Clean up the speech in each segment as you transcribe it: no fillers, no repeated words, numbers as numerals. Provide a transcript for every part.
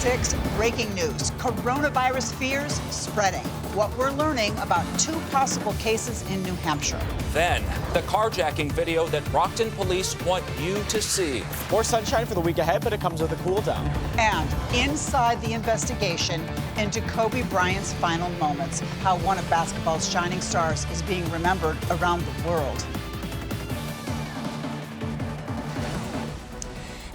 6, breaking news. Coronavirus fears spreading. What we're learning about 2 possible cases in New Hampshire. Then, the carjacking video that Brockton police want you to see. More sunshine for the week ahead, but it comes with a cool down. And inside the investigation into Kobe Bryant's final moments, how one of basketball's shining stars is being remembered around the world.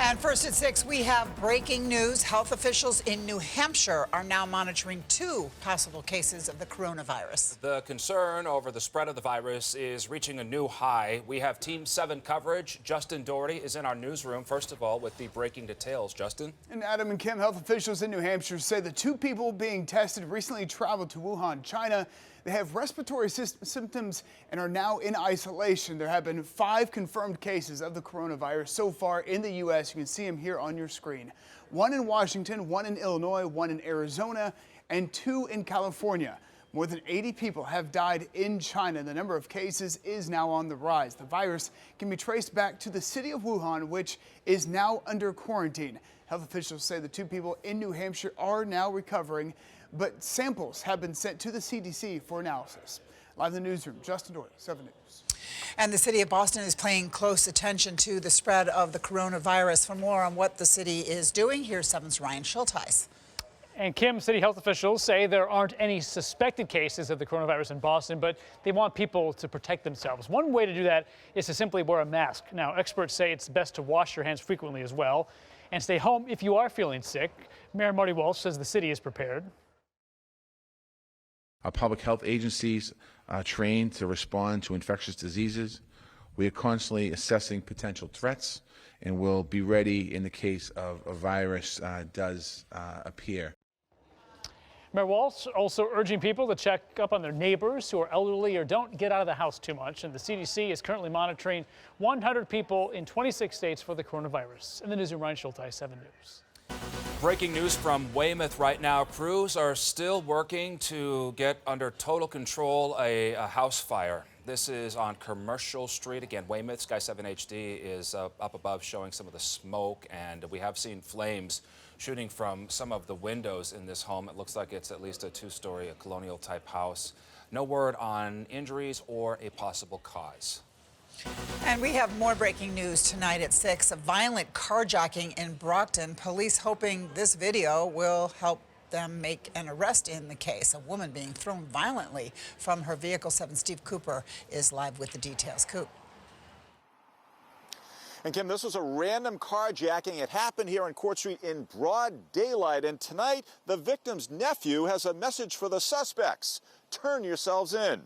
And first at 6, we have breaking news. Health officials in New Hampshire are now monitoring 2 possible cases of the coronavirus. The concern over the spread of the virus is reaching a new high. We have Team 7 coverage. Justin Doherty is in our newsroom, first of all, with the breaking details. Justin? And Adam and Kim, health officials in New Hampshire say the 2 people being tested recently traveled to Wuhan, China. They have respiratory symptoms and are now in isolation. There have been 5 confirmed cases of the coronavirus so far in the U.S. You can see them here on your screen. 1 in Washington, 1 in Illinois, 1 in Arizona, and 2 in California. More than 80 people have died in China. The number of cases is now on the rise. The virus can be traced back to the city of Wuhan, which is now under quarantine. Health officials say the 2 people in New Hampshire are now recovering, but samples have been sent to the CDC for analysis. Live in the newsroom, Justin Doyle, 7 News. And the city of Boston is paying close attention to the spread of the coronavirus. For more on what the city is doing, here's 7's Ryan Schultheis. And Kim, city health officials say there aren't any suspected cases of the coronavirus in Boston, but they want people to protect themselves. One way to do that is to simply wear a mask. Now, experts say it's best to wash your hands frequently as well and stay home if you are feeling sick. Mayor Marty Walsh says the city is prepared. Our public health agencies are trained to respond to infectious diseases. We are constantly assessing potential threats and will be ready in the case of a virus does appear. Mayor Walsh also urging people to check up on their neighbors who are elderly or don't get out of the house too much. And the CDC is currently monitoring 100 people in 26 states for the coronavirus. In the newsroom, Ryan Schultheis, 7 News. Breaking news from Weymouth right now. Crews are still working to get under total control a house fire. This is on Commercial Street. Again, Weymouth, Sky 7 HD is up above showing some of the smoke, and we have seen flames shooting from some of the windows in this home. It looks like it's at least a 2-story, a colonial type house. No word on injuries or a possible cause. And we have more breaking news tonight at 6. A violent carjacking in Brockton. Police hoping this video will help them make an arrest in the case. A woman being thrown violently from her vehicle. 7 Steve Cooper is live with the details. Coop. And Kim, this was a random carjacking. It happened here on Court Street in broad daylight. And tonight, the victim's nephew has a message for the suspects. Turn yourselves in.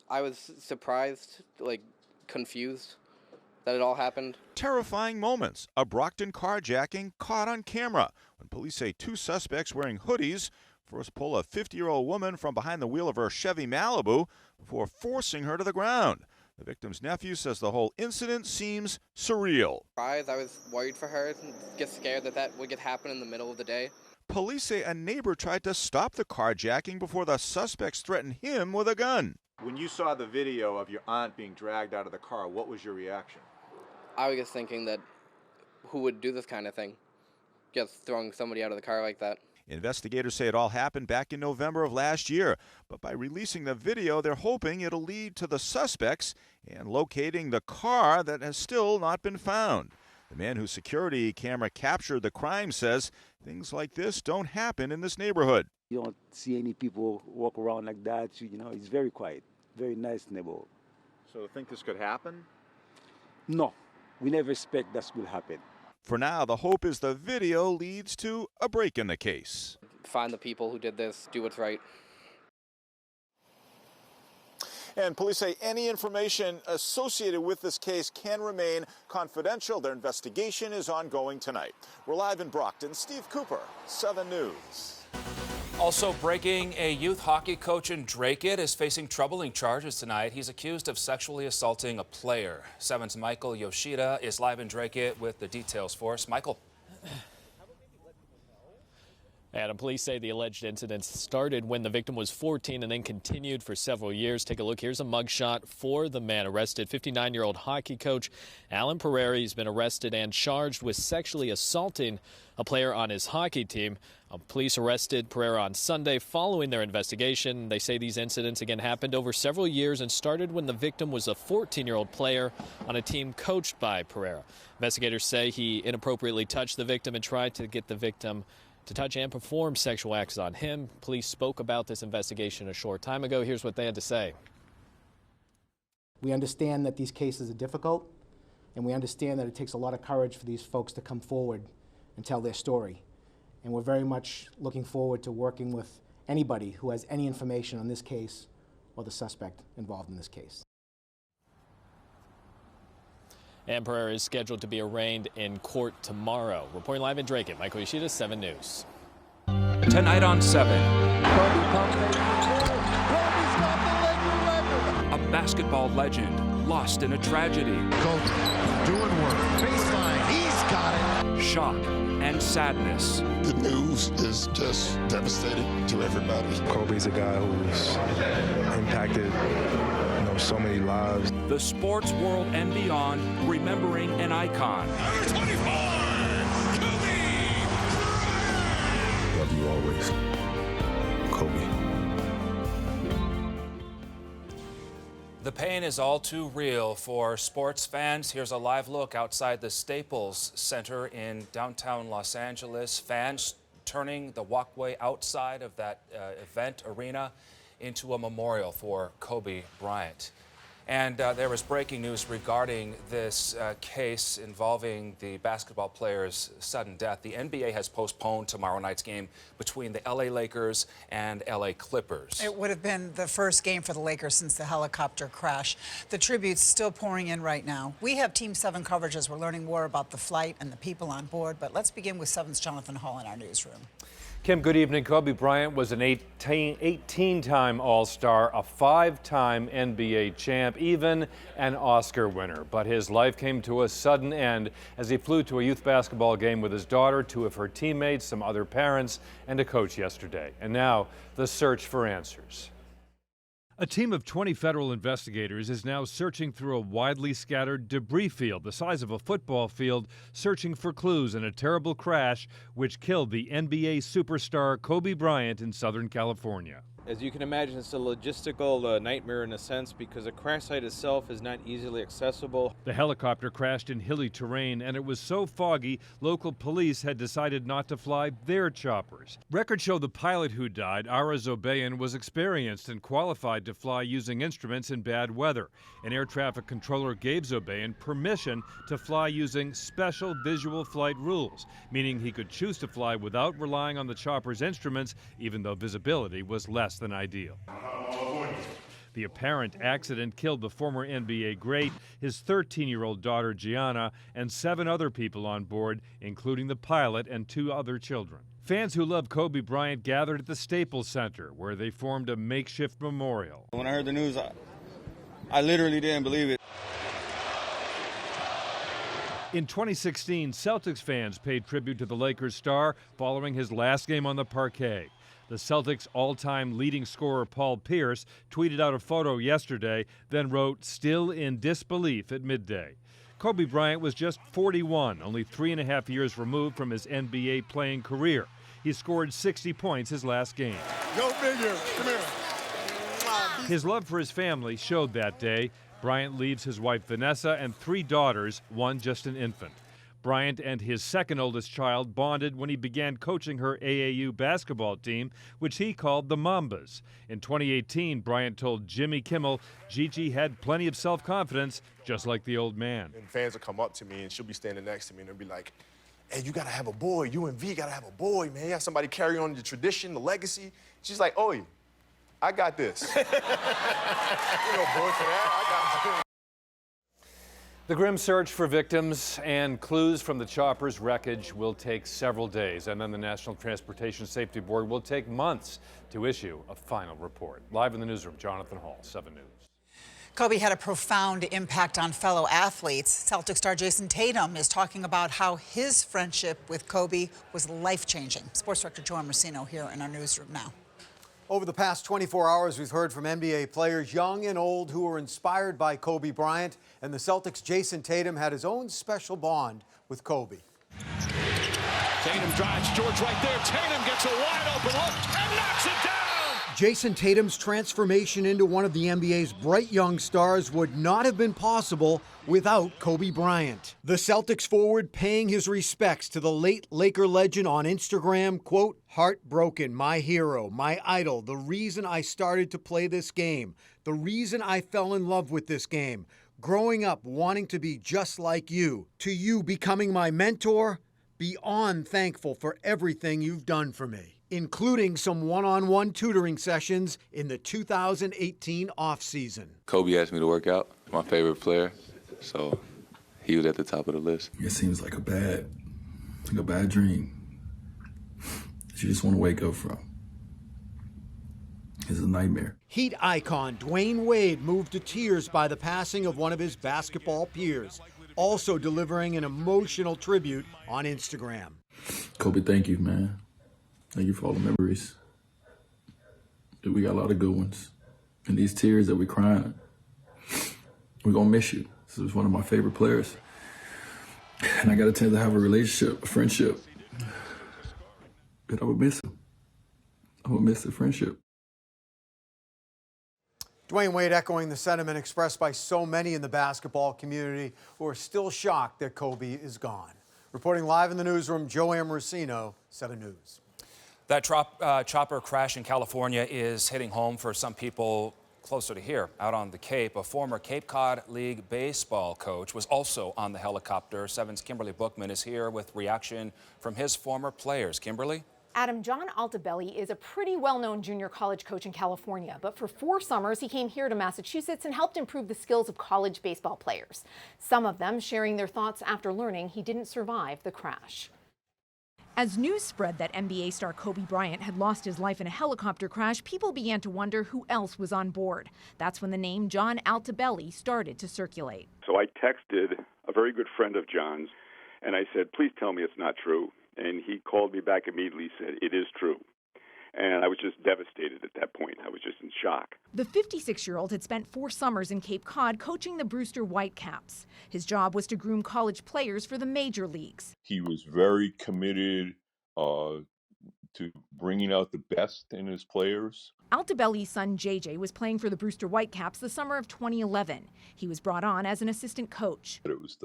I was surprised, confused that it all happened. Terrifying moments. A Brockton carjacking caught on camera when police say 2 suspects wearing hoodies first pull a 50-year-old woman from behind the wheel of her Chevy Malibu before forcing her to the ground. The victim's nephew says the whole incident seems surreal. I was worried for her, get scared that would happen in the middle of the day. Police say a neighbor tried to stop the carjacking before the suspects threatened him with a gun. When you saw the video of your aunt being dragged out of the car, what was your reaction? I was just thinking that who would do this kind of thing? Just throwing somebody out of the car like that. Investigators say it all happened back in November of last year, but by releasing the video, they're hoping it'll lead to the suspects and locating the car that has still not been found. The man whose security camera captured the crime says things like this don't happen in this neighborhood. You don't see any people walk around like that. It's very quiet, very nice neighborhood. So think this could happen? No, we never expect that will happen. For now, the hope is the video leads to a break in the case. Find the people who did this, do what's right. And police say any information associated with this case can remain confidential. Their investigation is ongoing tonight. We're live in Brockton. Steve Cooper, 7 News. Also breaking, a youth hockey coach in Dracut is facing troubling charges tonight. He's accused of sexually assaulting a player. 7's Michael Yoshida is live in Dracut with the details for us. Michael. And police say the alleged incident started when the victim was 14 and then continued for several years. Take a look. Here's a mugshot for the man arrested. 59-year-old hockey coach Alan Pereira. He's been arrested and charged with sexually assaulting a player on his hockey team. Police arrested Pereira on Sunday following their investigation. They say these incidents again happened over several years and started when the victim was a 14-year-old player on a team coached by Pereira. Investigators say he inappropriately touched the victim and tried to get the victim to touch and perform sexual acts on him. Police spoke about this investigation a short time ago. Here's what they had to say. We understand that these cases are difficult, and we understand that it takes a lot of courage for these folks to come forward and tell their story. And we're very much looking forward to working with anybody who has any information on this case or the suspect involved in this case. And Pereira is scheduled to be arraigned in court tomorrow. Reporting live in Drake, Michael Yoshida, 7 News. Tonight on 7. A basketball legend lost in a tragedy. Kobe doing work. Baseline, he's got it. Shock and sadness. The news is just devastating to everybody. Kobe's a guy who's impacted so many lives. The sports world and beyond, remembering an icon. Number 24, Kobe Bryant. Love you always, Kobe. The pain is all too real for sports fans. Here's a live look outside the Staples Center in downtown Los Angeles. Fans turning the walkway outside of that event arena into a memorial for Kobe Bryant. And there was breaking news regarding this case involving the basketball player's sudden death. The NBA has postponed tomorrow night's game between the LA Lakers and LA Clippers. It would have been the first game for the Lakers since the helicopter crash. The tributes still pouring in right now. We have Team 7 coverage as we're learning more about the flight and the people on board. But let's begin with 7's Jonathan Hall in our newsroom. Kim, good evening. Kobe Bryant was an 18-time All-Star, a 5-time NBA champ, even an Oscar winner. But his life came to a sudden end as he flew to a youth basketball game with his daughter, 2 of her teammates, some other parents, and a coach yesterday. And now, the search for answers. A team of 20 federal investigators is now searching through a widely scattered debris field the size of a football field, searching for clues in a terrible crash which killed the NBA superstar Kobe Bryant in Southern California. As you can imagine, it's a logistical nightmare in a sense because the crash site itself is not easily accessible. The helicopter crashed in hilly terrain, and it was so foggy, local police had decided not to fly their choppers. Records show the pilot who died, Ara Zobayan, was experienced and qualified to fly using instruments in bad weather. An air traffic controller gave Zobayan permission to fly using special visual flight rules, meaning he could choose to fly without relying on the chopper's instruments, even though visibility was less than ideal. The apparent accident killed the former NBA great, his 13-year-old daughter Gianna, and 7 other people on board, including the pilot and 2 other children. Fans who love Kobe Bryant gathered at the Staples Center, where they formed a makeshift memorial. When I heard the news, I literally didn't believe it. In 2016, Celtics fans paid tribute to the Lakers star following his last game on the parquet. The Celtics' all-time leading scorer Paul Pierce tweeted out a photo yesterday, then wrote, "Still in disbelief" at midday. Kobe Bryant was just 41, only 3.5 years removed from his NBA playing career. He scored 60 points his last game. Go figure. Come here. His love for his family showed that day. Bryant leaves his wife Vanessa and 3 daughters, one just an infant. Bryant and his second oldest child bonded when he began coaching her AAU basketball team, which he called the Mambas. In 2018, Bryant told Jimmy Kimmel Gigi had plenty of self-confidence, just like the old man. And fans will come up to me and she'll be standing next to me and they'll be like, "Hey, you gotta have a boy. You and V gotta have a boy, man. You have somebody carry on the tradition, the legacy." She's like, "Oi, I got this." You know, boy for that, I got this. The grim search for victims and clues from the chopper's wreckage will take several days, and then the National Transportation Safety Board will take months to issue a final report. Live in the newsroom, Jonathan Hall, 7 News. Kobe had a profound impact on fellow athletes. Celtic star Jason Tatum is talking about how his friendship with Kobe was life-changing. Sports director Joan Racino here in our newsroom now. Over the past 24 hours, we've heard from NBA players, young and old, who were inspired by Kobe Bryant. And the Celtics' Jason Tatum had his own special bond with Kobe. Tatum drives, George right there. Tatum gets a wide open look and knocks it down. Jason Tatum's transformation into one of the NBA's bright young stars would not have been possible without Kobe Bryant. The Celtics forward paying his respects to the late Laker legend on Instagram, quote, "Heartbroken, my hero, my idol, the reason I started to play this game, the reason I fell in love with this game, growing up wanting to be just like you, to you becoming my mentor, beyond thankful for everything you've done for me," including some one-on-one tutoring sessions in the 2018 offseason. Kobe asked me to work out, my favorite player, so he was at the top of the list. It seems like a bad dream that you just want to wake up from. It's a nightmare. Heat icon Dwayne Wade moved to tears by the passing of one of his basketball peers, also delivering an emotional tribute on Instagram. Kobe, thank you, man. Thank you for all the memories. We got a lot of good ones. And these tears that we're crying, we're going to miss you. This is one of my favorite players. And I got a chance to have a relationship, a friendship. But I would miss him. I would miss the friendship. Dwayne Wade echoing the sentiment expressed by so many in the basketball community who are still shocked that Kobe is gone. Reporting live in the newsroom, Joanne Racino, 7 News. That chopper crash in California is hitting home for some people closer to here, out on the Cape. A former Cape Cod League baseball coach was also on the helicopter. 7's Kimberly Bookman is here with reaction from his former players. Kimberly? Adam, John Altobelli is a pretty well-known junior college coach in California, but for 4 summers he came here to Massachusetts and helped improve the skills of college baseball players. Some of them sharing their thoughts after learning he didn't survive the crash. As news spread that NBA star Kobe Bryant had lost his life in a helicopter crash, people began to wonder who else was on board. That's when the name John Altobelli started to circulate. So I texted a very good friend of John's, and I said, "Please tell me it's not true." And he called me back immediately, said, "It is true." And I was just devastated at that point. I was just in shock. The 56-year-old had spent 4 summers in Cape Cod coaching the Brewster Whitecaps. His job was to groom college players for the major leagues. He was very committed to bringing out the best in his players. Altobelli's son JJ was playing for the Brewster Whitecaps the summer of 2011. He was brought on as an assistant coach. It was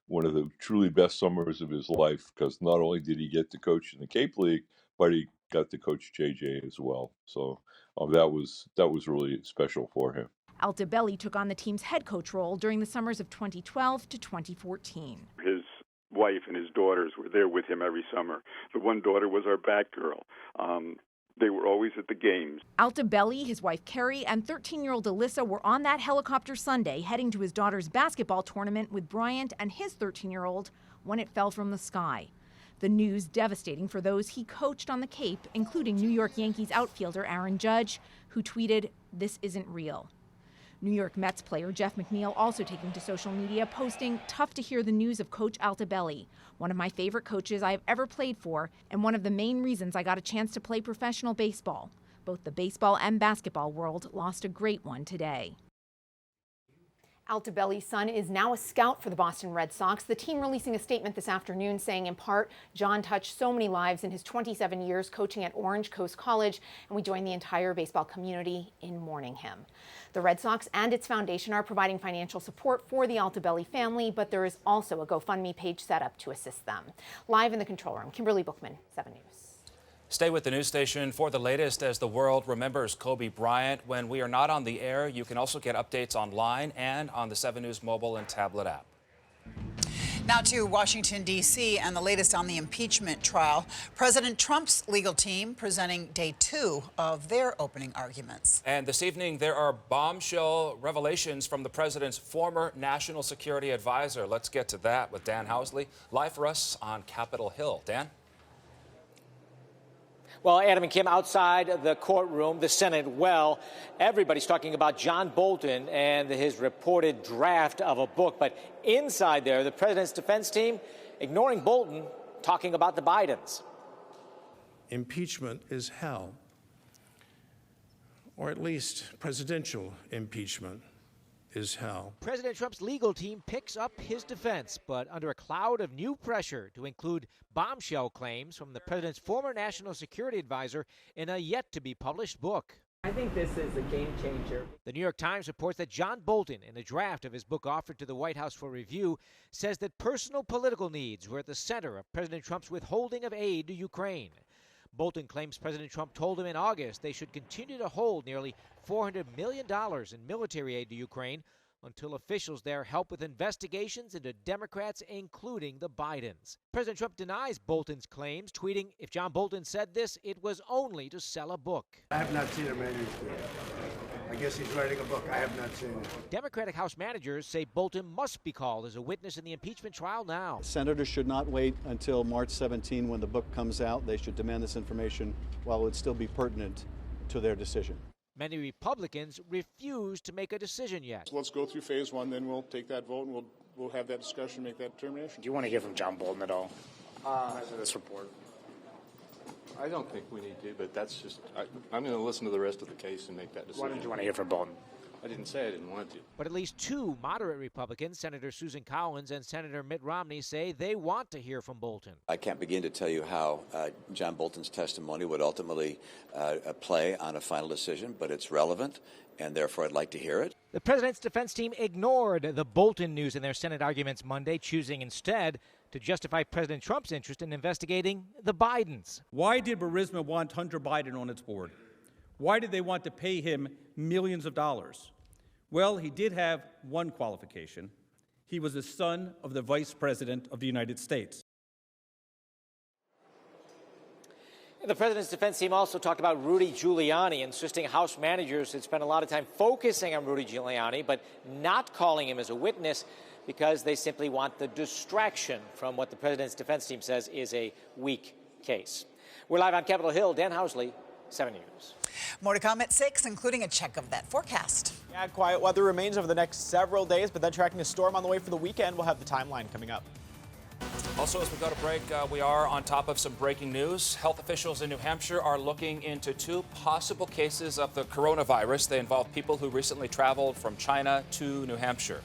one of the truly best summers of his life, because not only did he get to coach in the Cape League, but he got to coach JJ as well. So that was really special for him. Altobelli took on the team's head coach role during the summers of 2012 to 2014. His wife and his daughters were there with him every summer. The one daughter was our bat girl. They were always at the games. Altobelli, his wife Carrie, and 13-year-old Alyssa were on that helicopter Sunday heading to his daughter's basketball tournament with Bryant and his 13-year-old when it fell from the sky. The news devastating for those he coached on the Cape, including New York Yankees outfielder Aaron Judge, who tweeted, "This isn't real." New York Mets player Jeff McNeil also taking to social media, posting, "Tough to hear the news of Coach Altobelli, one of my favorite coaches I have ever played for, and one of the main reasons I got a chance to play professional baseball. Both the baseball and basketball world lost a great one today." Altobelli's son is now a scout for the Boston Red Sox. The team releasing a statement this afternoon saying, in part, John touched so many lives in his 27 years coaching at Orange Coast College, and we join the entire baseball community in mourning him. The Red Sox and its foundation are providing financial support for the Altobelli family, but there is also a GoFundMe page set up to assist them. Live in the control room, Kimberly Bookman, 7 News. Stay with the news station for the latest as the world remembers Kobe Bryant. When we are not on the air, you can also get updates online and on the 7 News mobile and tablet app. Now to Washington, D.C. and the latest on the impeachment trial. President Trump's legal team presenting day 2 of their opening arguments. And this evening, there are bombshell revelations from the president's former national security advisor. Let's get to that with Dan Housley, live for us on Capitol Hill. Dan? Well, Adam and Kim, outside the courtroom, the Senate, well, everybody's talking about John Bolton and his reported draft of a book. But inside there, the president's defense team ignoring Bolton, talking about the Bidens. Impeachment is hell, or at least presidential impeachment is hell. President Trump's legal team picks up his defense, but under a cloud of new pressure to include bombshell claims from the president's former national security advisor in a yet-to-be-published book. I think this is a game changer. The New York Times reports that John Bolton, in a draft of his book offered to the White House for review, says that personal political needs were at the center of President Trump's withholding of aid to Ukraine. Bolton claims President Trump told him in August they should continue to hold nearly $400 million in military aid to Ukraine until officials there help with investigations into Democrats, including the Bidens. President Trump denies Bolton's claims, tweeting, "If John Bolton said this, it was only to sell a book." I have not seen a manuscript. I guess he's writing a book. I have not seen it. Democratic House managers say Bolton must be called as a witness in the impeachment trial now. Senators should not wait until March 17 when the book comes out. They should demand this information while it would still be pertinent to their decision. Many Republicans refuse to make a decision yet. Let's go through phase one, then we'll take that vote and we'll have that discussion, make that determination. Do you want to hear from John Bolton at all after this report? I don't think we need to, but that's just, I'm going to listen to the rest of the case and make that decision. Why did you want to hear from Bolton? I didn't say I didn't want to. But at least two moderate Republicans, Senator Susan Collins and Senator Mitt Romney, say they want to hear from Bolton. I can't begin to tell you how John Bolton's testimony would ultimately play on a final decision, but it's relevant, and therefore I'd like to hear it. The president's defense team ignored the Bolton news in their Senate arguments Monday, choosing instead to justify President Trump's interest in investigating the Bidens. Why did Burisma want Hunter Biden on its board? Why did they want to pay him millions of dollars? Well, he did have one qualification. He was the son of the Vice President of the United States. The president's defense team also talked about Rudy Giuliani, insisting House managers had spent a lot of time focusing on Rudy Giuliani, but not calling him as a witness because they simply want the distraction from what the president's defense team says is a weak case. We're live on Capitol Hill. Dan Housley, 7 News. More to come at 6, including a check of that forecast. Yeah, quiet weather remains over the next several days, but then tracking a storm on the way for the weekend. We'll have the timeline coming up. Also, as we go to break, we are on top of some breaking news. Health officials in New Hampshire are looking into 2 possible cases of the coronavirus. They involve people who recently traveled from China to New Hampshire.